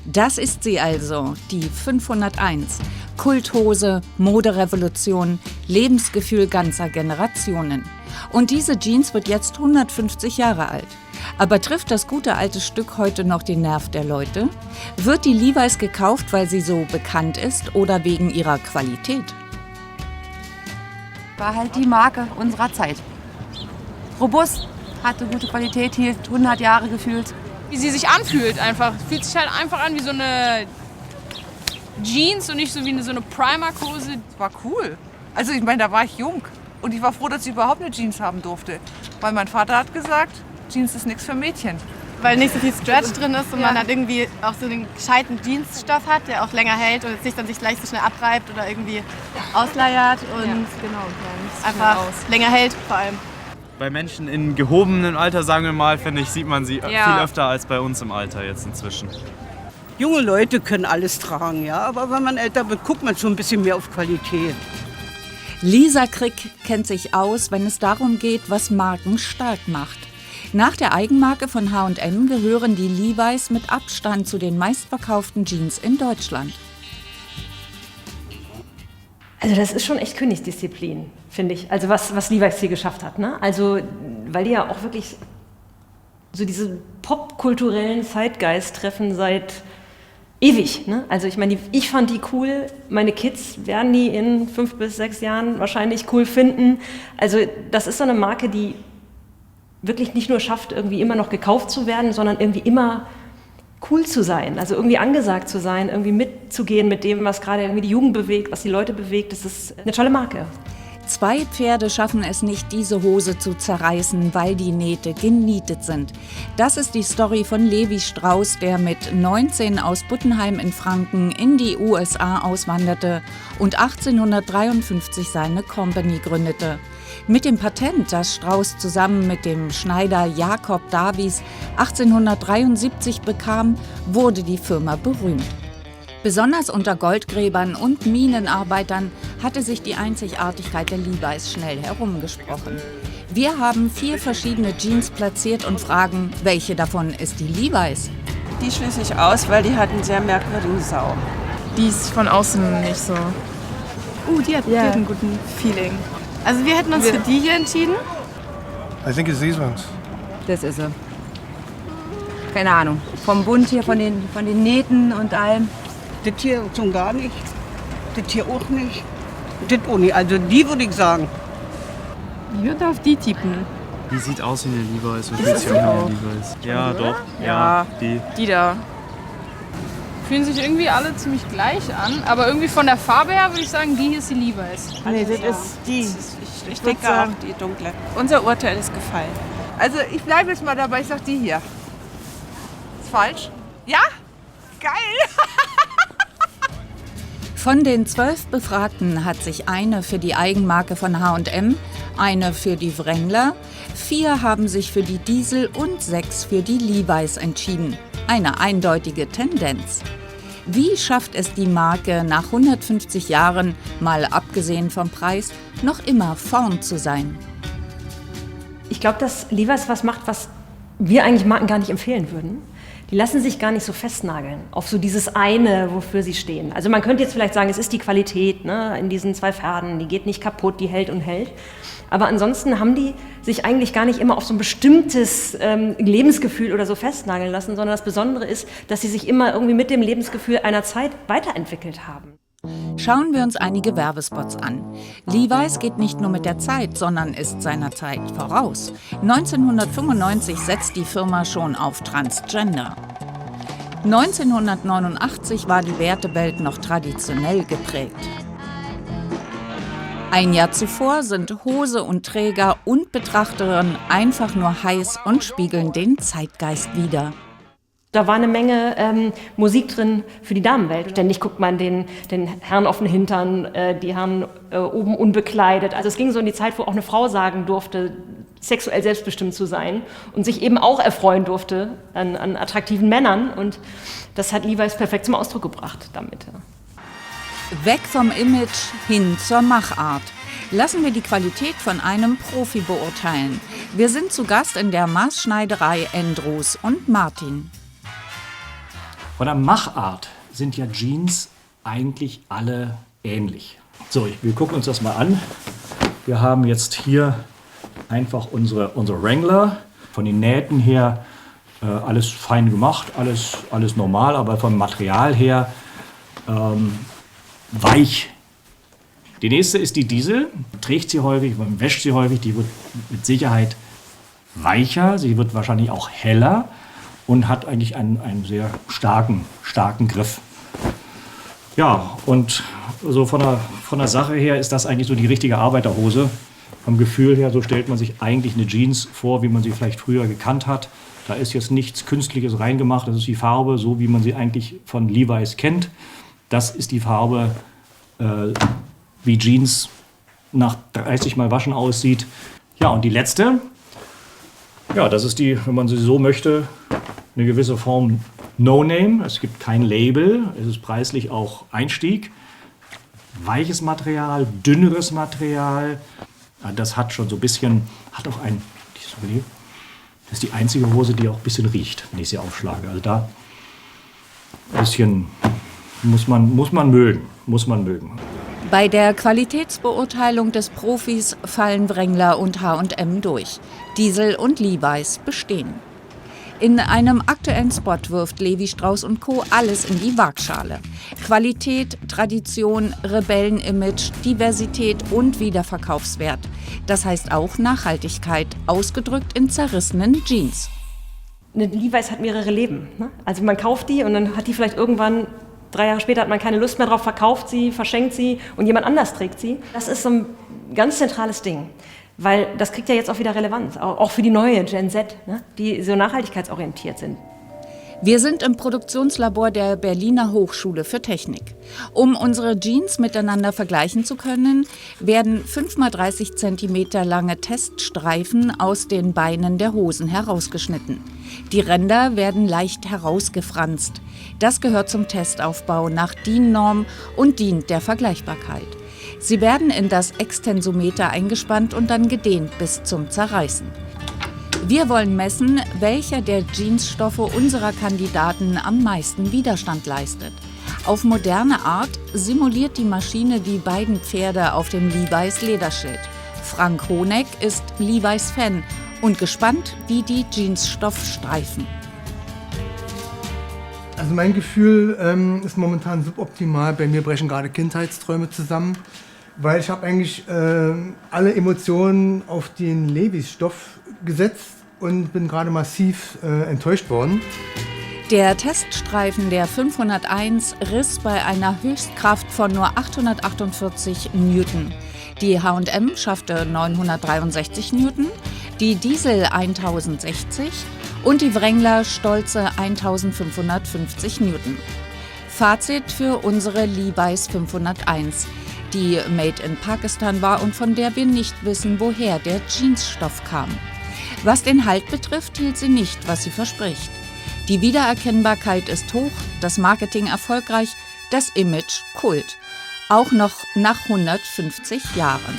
Das ist sie also, die 501. Kulthose, Moderevolution, Lebensgefühl ganzer Generationen. Und diese Jeans wird jetzt 150 Jahre alt. Aber trifft das gute alte Stück heute noch den Nerv der Leute? Wird die Levi's gekauft, weil sie so bekannt ist oder wegen ihrer Qualität? War halt die Marke unserer Zeit. Robust, hatte gute Qualität, hielt 100 Jahre gefühlt. Wie sie sich anfühlt einfach. Fühlt sich halt einfach an wie so eine Jeans und nicht so wie so eine Primark-Hose. War cool. Also ich meine, da war ich jung und ich war froh, dass ich überhaupt eine Jeans haben durfte. Weil mein Vater hat gesagt, Jeans ist nichts für Mädchen. Weil nicht so viel Stretch drin ist und man dann irgendwie auch so den gescheiten Jeansstoff hat, der auch länger hält und jetzt nicht dann sich gleich so schnell abreibt oder irgendwie ausleiert und einfach länger hält vor allem. Bei Menschen in gehobenem Alter, sagen wir mal, finde ich, sieht man sie viel öfter als bei uns im Alter jetzt inzwischen. Junge Leute können alles tragen, ja, aber wenn man älter wird, guckt man schon ein bisschen mehr auf Qualität. Lisa Krick kennt sich aus, wenn es darum geht, was Marken stark macht. Nach der Eigenmarke von H&M gehören die Levi's mit Abstand zu den meistverkauften Jeans in Deutschland. Also das ist schon echt Königsdisziplin, finde ich. Also was Levi's hier geschafft hat, ne? Also weil die ja auch wirklich so diese popkulturellen Zeitgeist treffen seit ewig, ne? Also ich meine, ich fand die cool. Meine Kids werden die in 5 bis 6 Jahren wahrscheinlich cool finden. Also das ist so eine Marke, die wirklich nicht nur schafft, irgendwie immer noch gekauft zu werden, sondern irgendwie immer cool zu sein, also irgendwie angesagt zu sein, irgendwie mitzugehen mit dem, was gerade irgendwie die Jugend bewegt, was die Leute bewegt. Das ist eine tolle Marke. 2 Pferde schaffen es nicht, diese Hose zu zerreißen, weil die Nähte genietet sind. Das ist die Story von Levi Strauss, der mit 19 aus Buttenheim in Franken in die USA auswanderte und 1853 seine Company gründete. Mit dem Patent, das Strauss zusammen mit dem Schneider Jakob Davies 1873 bekam, wurde die Firma berühmt. Besonders unter Goldgräbern und Minenarbeitern hatte sich die Einzigartigkeit der Levi's schnell herumgesprochen. Wir haben 4 verschiedene Jeans platziert und fragen, welche davon ist die Levi's? Die schließe ich aus, weil die hat einen sehr merkwürdigen Sau. Die ist von außen nicht so. Die hat einen guten Feeling. Also wir hätten uns für die hier entschieden. I think it's these ones. Das ist sie. Keine Ahnung. Vom Bund hier, von den Nähten und allem. Das hier schon gar nicht, das hier auch nicht, das auch nicht. Also die würde ich sagen. Ich würde auf die tippen. Die sieht aus wie eine Levi's und fühlt sich auch wie eine Levi's. Ja, doch. Ja, Die da. Fühlen sich irgendwie alle ziemlich gleich an, aber irgendwie von der Farbe her würde ich sagen, die hier ist die Levi's. Nee, das ist die. Ich denke auch die dunkle. Unser Urteil ist gefallen. Also ich bleibe jetzt mal dabei, ich sag die hier. Ist falsch? Ja? Geil! Von den 12 Befragten hat sich eine für die Eigenmarke von H&M, eine für die Wrangler, 4 haben sich für die Diesel und 6 für die Levi's entschieden. Eine eindeutige Tendenz. Wie schafft es die Marke nach 150 Jahren, mal abgesehen vom Preis, noch immer vorn zu sein? Ich glaube, dass Levi's was macht, was wir eigentlich Marken gar nicht empfehlen würden. Die lassen sich gar nicht so festnageln auf so dieses eine, wofür sie stehen. Also man könnte jetzt vielleicht sagen, es ist die Qualität, ne, in diesen 2 Pferden, die geht nicht kaputt, die hält und hält. Aber ansonsten haben die sich eigentlich gar nicht immer auf so ein bestimmtes Lebensgefühl oder so festnageln lassen, sondern das Besondere ist, dass sie sich immer irgendwie mit dem Lebensgefühl einer Zeit weiterentwickelt haben. Schauen wir uns einige Werbespots an. Levi's geht nicht nur mit der Zeit, sondern ist seiner Zeit voraus. 1995 setzt die Firma schon auf Transgender. 1989 war die Wertewelt noch traditionell geprägt. Ein Jahr zuvor sind Hose und Träger und Betrachterin einfach nur heiß und spiegeln den Zeitgeist wider. Da war eine Menge Musik drin für die Damenwelt. Ständig guckt man den Herren auf den Hintern, die Herren oben unbekleidet. Also es ging so in die Zeit, wo auch eine Frau sagen durfte, sexuell selbstbestimmt zu sein und sich eben auch erfreuen durfte an attraktiven Männern. Und das hat Levi's perfekt zum Ausdruck gebracht damit. Ja. Weg vom Image hin zur Machart. Lassen wir die Qualität von einem Profi beurteilen. Wir sind zu Gast in der Maßschneiderei Endrus und Martin. Von der Machart sind ja Jeans eigentlich alle ähnlich. So, wir gucken uns das mal an. Wir haben jetzt hier einfach unsere Wrangler. Von den Nähten her alles fein gemacht, alles normal, aber vom Material her weich. Die nächste ist die Diesel. Man trägt sie häufig, man wäscht sie häufig. Die wird mit Sicherheit weicher. Sie wird wahrscheinlich auch heller und hat eigentlich einen sehr starken Griff. Ja, und so von der Sache her ist das eigentlich so die richtige Arbeiterhose. Vom Gefühl her, so stellt man sich eigentlich eine Jeans vor, wie man sie vielleicht früher gekannt hat. Da ist jetzt nichts Künstliches reingemacht. Das ist die Farbe, so wie man sie eigentlich von Levi's kennt. Das ist die Farbe, wie Jeans nach 30 Mal Waschen aussieht. Ja, und die letzte, ja, das ist die, wenn man sie so möchte, eine gewisse Form No-Name. Es gibt kein Label, es ist preislich auch Einstieg. Weiches Material, dünneres Material. Das hat schon so ein bisschen, hat auch ein, das ist die einzige Hose, die auch ein bisschen riecht, wenn ich sie aufschlage. Also da ein bisschen muss man mögen. Bei der Qualitätsbeurteilung des Profis fallen Wrangler und H&M durch. Diesel und Levi's bestehen. In einem aktuellen Spot wirft Levi Strauss & Co. alles in die Waagschale. Qualität, Tradition, Rebellenimage, Diversität und Wiederverkaufswert. Das heißt auch Nachhaltigkeit, ausgedrückt in zerrissenen Jeans. Eine Levi's hat mehrere Leben. Ne? Also man kauft die und dann hat die vielleicht irgendwann, 3 Jahre später hat man keine Lust mehr drauf, verkauft sie, verschenkt sie und jemand anders trägt sie. Das ist so ein ganz zentrales Ding. Weil das kriegt ja jetzt auch wieder Relevanz, auch für die neue Gen Z, ne, die so nachhaltigkeitsorientiert sind. Wir sind im Produktionslabor der Berliner Hochschule für Technik. Um unsere Jeans miteinander vergleichen zu können, werden 5x30 cm lange Teststreifen aus den Beinen der Hosen herausgeschnitten. Die Ränder werden leicht herausgefranst. Das gehört zum Testaufbau nach DIN-Norm und dient der Vergleichbarkeit. Sie werden in das Extensometer eingespannt und dann gedehnt bis zum Zerreißen. Wir wollen messen, welcher der Jeansstoffe unserer Kandidaten am meisten Widerstand leistet. Auf moderne Art simuliert die Maschine die beiden Pferde auf dem Levi's Lederschild. Frank Honeck ist Levi's Fan und gespannt wie die Jeansstoffstreifen. Also mein Gefühl ist momentan suboptimal. Bei mir brechen gerade Kindheitsträume zusammen, weil ich habe eigentlich alle Emotionen auf den Levi's-Stoff gesetzt und bin gerade massiv enttäuscht worden. Der Teststreifen der 501 riss bei einer Höchstkraft von nur 848 Newton. Die H&M schaffte 963 Newton, die Diesel 1060 und die Wrangler stolze 1550 Newton. Fazit für unsere Levi's 501, die made in Pakistan war und von der wir nicht wissen, woher der Jeansstoff kam. Was den Halt betrifft, hielt sie nicht, was sie verspricht. Die Wiedererkennbarkeit ist hoch, das Marketing erfolgreich, das Image Kult. Auch noch nach 150 Jahren.